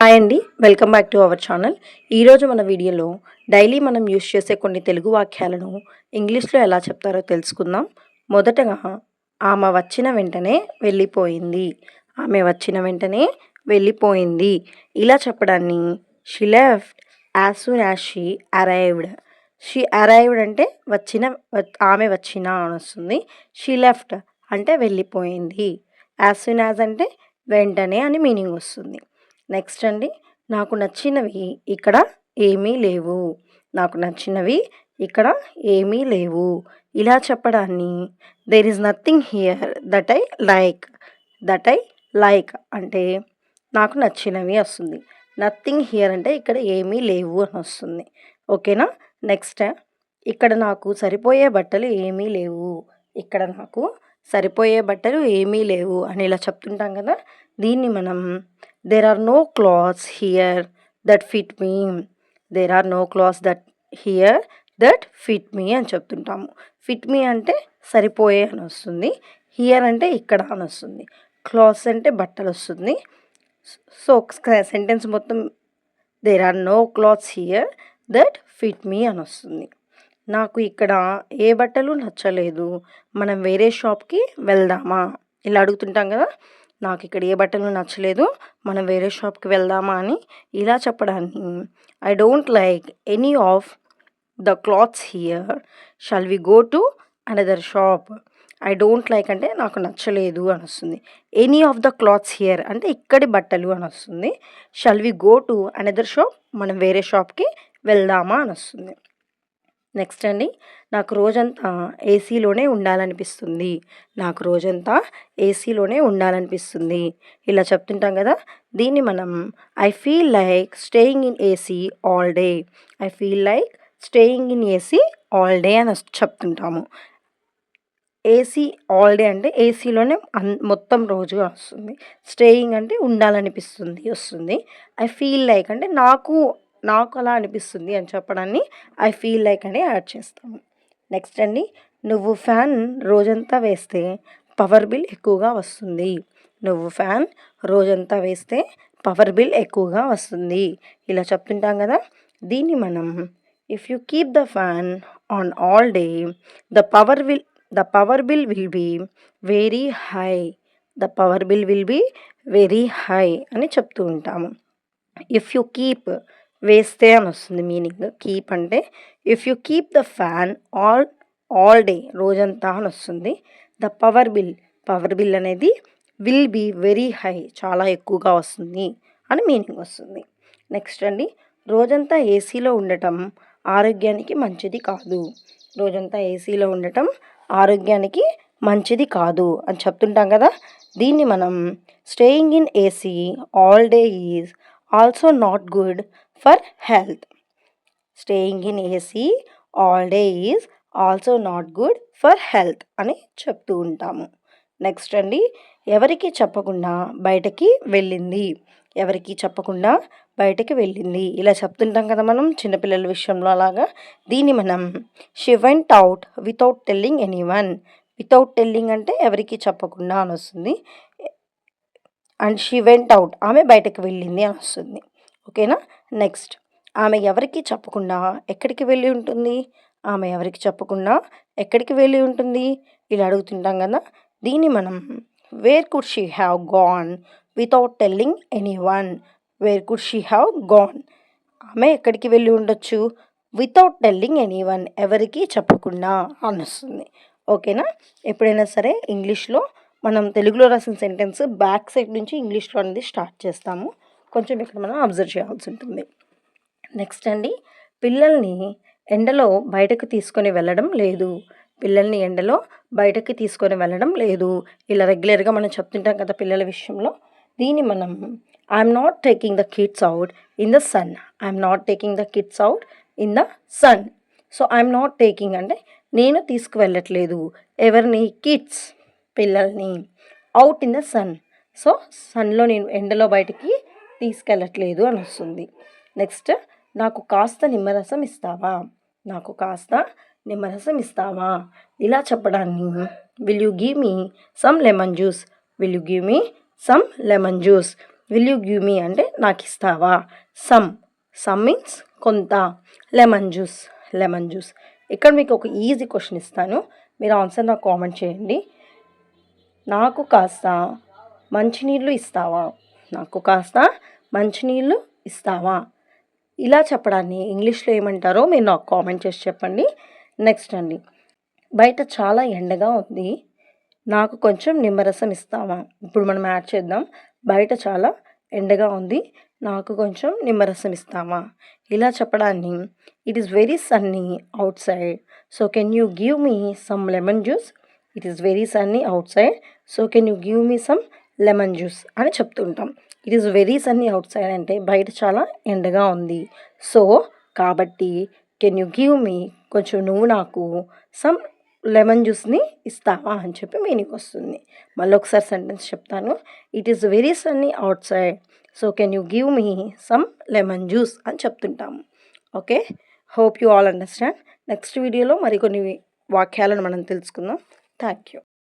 Hi అండి, welcome back to our channel. ఈరోజు మన వీడియోలో డైలీ మనం యూస్ చేసే కొన్ని తెలుగు వాక్యాలను ఇంగ్లీష్లో ఎలా చెప్తారో తెలుసుకుందాం. మొదటగా ఆమె వచ్చిన వెంటనే వెళ్ళిపోయింది. ఆమె వచ్చిన వెంటనే వెళ్ళిపోయింది. ఇలా చెప్పడాన్ని she left as soon as she arrived. She arrived అంటే ఆమె వచ్చిన అని వస్తుంది. షీ లెఫ్ట్ అంటే వెళ్ళిపోయింది. యాజ్ సూన్ యాజ్ అంటే వెంటనే అని మీనింగ్ వస్తుంది. నెక్స్ట్ అండి, నాకు నచ్చినవి ఇక్కడ ఏమీ లేవు. నాకు నచ్చినవి ఇక్కడ ఏమీ లేవు. ఇలా చెప్పడాన్ని there is nothing here that I like. That I like అంటే నాకు నచ్చినవి వస్తుంది. నథింగ్ హియర్ అంటే ఇక్కడ ఏమీ లేవు అని వస్తుంది. ఓకేనా. నెక్స్ట్, ఇక్కడ నాకు సరిపోయే బట్టలు ఏమీ లేవు. ఇక్కడ నాకు సరిపోయే బట్టలు ఏమీ లేవు అని ఇలా చెప్తుంటాం కదా. దీన్ని మనం there are no clothes here that fit me. There are no clothes that fit me అని చెప్తుంటాము. ఫిట్ మీ అంటే సరిపోయే అని వస్తుంది. హియర్ అంటే ఇక్కడ అని వస్తుంది. క్లాత్స్ అంటే బట్టలు వస్తుంది. సో సెంటెన్స్ మొత్తం there are no clothes here that fit me అని వస్తుంది. నాకు ఇక్కడ ఏ బట్టలు నచ్చలేదు, మనం వేరే షాప్కి వెళ్దామా. ఇలా అడుగుతుంటాం కదా. నాకు ఇక్కడ ఏ బట్టలు నచ్చలేదు, మనం వేరే షాప్కి వెళ్దామా అని ఇలా చెప్పడానికి I don't like any of the clothes here, shall we go to another shop. I don't like అంటే నాకు నచ్చలేదు అని వస్తుంది. Any of the clothes here అంటే ఇక్కడి బట్టలు అని వస్తుంది. Shall we go to another shop, మనం వేరే షాప్కి వెళ్దామా అని వస్తుంది. నెక్స్ట్ అండి, నాకు రోజంతా ఏసీలోనే ఉండాలనిపిస్తుంది. నాకు రోజంతా ఏసీలోనే ఉండాలనిపిస్తుంది. ఇలా చెప్తుంటాం కదా. దీన్ని మనం I feel like staying in AC all day. I feel like staying in AC all day అని చెప్తుంటాము. ఏసీ ఆల్ డే అంటే ఏసీలోనే మొత్తం రోజుగా వస్తుంది. స్టేయింగ్ అంటే ఉండాలనిపిస్తుంది వస్తుంది. ఐ ఫీల్ లైక్ అంటే నాకు అలా అనిపిస్తుంది అని చెప్పడాన్ని ఐ ఫీల్ లైక్ అని యాడ్ చేస్తాము. నెక్స్ట్ అండి, నువ్వు ఫ్యాన్ రోజంతా వేస్తే పవర్ బిల్ ఎక్కువగా వస్తుంది. నువ్వు ఫ్యాన్ రోజంతా వేస్తే పవర్ బిల్ ఎక్కువగా వస్తుంది. ఇలా చెప్తుంటాం కదా. దీన్ని మనం if you keep the fan on all day the power bill will be very high. The power bill will be very high అని చెప్తూ ఉంటాము. ఇఫ్ యూ కీప్ వేస్తే అని వస్తుంది మీనింగ్. కీప్ అంటే if you keep the fan all day రోజంతా అని వస్తుంది. ద పవర్ బిల్ అనేది విల్ బీ వెరీ హై చాలా ఎక్కువగా వస్తుంది అని మీనింగ్ వస్తుంది. నెక్స్ట్ అండి, రోజంతా ఏసీలో ఉండటం ఆరోగ్యానికి మంచిది కాదు. రోజంతా ఏసీలో ఉండటం ఆరోగ్యానికి మంచిది కాదు అని చెప్తుంటాం కదా. దీన్ని మనం staying in AC all day is also not good for health. Staying in AC all day is also not good for health అని చెప్తూ ఉంటాము. నెక్స్ట్ అండి, ఎవరికి చెప్పకుండా బయటకి వెళ్ళింది. ఎవరికి చెప్పకుండా బయటకి వెళ్ళింది. ఇలా చెప్తుంటాం కదా మనం చిన్నపిల్లల విషయంలో అలాగా. దీన్ని మనం she went out without telling anyone. Without telling అంటే ఎవరికి చెప్పకుండా అని వస్తుంది. అండ్ షీ వెంట్ అవుట్ ఆమె బయటకు వెళ్ళింది అని వస్తుంది. ఓకేనా. నెక్స్ట్, ఆమె ఎవరికి చెప్పకుండా ఎక్కడికి వెళ్ళి ఉంటుంది. ఆమె ఎవరికి చెప్పకుండా ఎక్కడికి వెళ్ళి ఉంటుంది ఇలా అడుగుతుంటాం కదా. దీన్ని మనం where could she have gone without telling anyone. Where could she have gone, ఆమె ఎక్కడికి వెళ్ళి ఉండొచ్చు వితౌట్ టెల్లింగ్ ఎనీవన్ ఎవరికి చెప్పకుండా అని వస్తుంది. ఓకేనా. ఎప్పుడైనా సరే ఇంగ్లీష్లో మనం తెలుగులో రాసిన సెంటెన్స్ బ్యాక్ సైడ్ నుంచి ఇంగ్లీష్లో అనేది స్టార్ట్ చేస్తాము. కొంచెం ఇక్కడ మనం అబ్జర్వ్ చేయాల్సి ఉంటుంది. నెక్స్ట్ అండి, పిల్లల్ని ఎండలో బయటకు తీసుకొని వెళ్ళడం లేదు. పిల్లల్ని ఎండలో బయటకి తీసుకొని వెళ్ళడం లేదు. ఇలా రెగ్యులర్గా మనం చెప్తుంటాం కదా పిల్లల విషయంలో. దీన్ని మనం I'm not taking the kids out in the sun. I'm not taking the kids out in the sun. So I'm not taking అంటే నేను తీసుకువెళ్ళట్లేదు ఎవరిని, కిడ్స్ పిల్లల్ని, out in the sun. So సన్లో నేను ఎండలో బయటికి తీసుకెళ్ళట్లేదు అని వస్తుంది. నెక్స్ట్, నాకు కాస్త నిమ్మరసం ఇస్తావా. నాకు కాస్త నిమ్మరసం ఇస్తావా. ఇలా చెప్పడాన్ని will you give me some lemon juice. Will you give me some lemon juice. Will you give me అంటే నాకు ఇస్తావా. సమ్ మీన్స్ కొంత. Lemon juice. ఇక్కడ మీకు ఒక ఈజీ క్వశ్చన్ ఇస్తాను, మీరు ఆన్సర్ నాకు కామెంట్ చేయండి. నాకు కాస్త మంచినీళ్ళు ఇస్తావా. ఇలా చెప్పడాన్ని ఇంగ్లీష్లో ఏమంటారో మీరు నాకు కామెంట్ చేసి చెప్పండి. నెక్స్ట్ అండి, బయట చాలా ఎండగా ఉంది, నాకు కొంచెం నిమ్మరసం ఇస్తావా. ఇప్పుడు మనం యాడ్ చేద్దాం. బయట చాలా ఎండగా ఉంది, నాకు కొంచెం నిమ్మరసం ఇస్తావా. ఇలా చెప్పడాన్ని it is very sunny outside, so can you give me some lemon juice. It is very sunny outside, so can you give me some lemon juice అని చెప్తుంటాం. It is very sunny outside అంటే బయట చాలా ఎండగా ఉంది, so కాబట్టి can you give మీ కొంచెం నువ్వు నాకు సమ్ లెమన్ జ్యూస్ని ఇస్తావా అని చెప్పి మీనింగ్ వస్తుంది. మళ్ళీ ఒకసారి సెంటెన్స్ చెప్తాను. It is very sunny outside, so can you give me some lemon juice అని చెప్తుంటాము. Okay, hope you all understand. Next వీడియోలో మరికొన్ని వాక్యాలను మనం తెలుసుకుందాం. Thank you.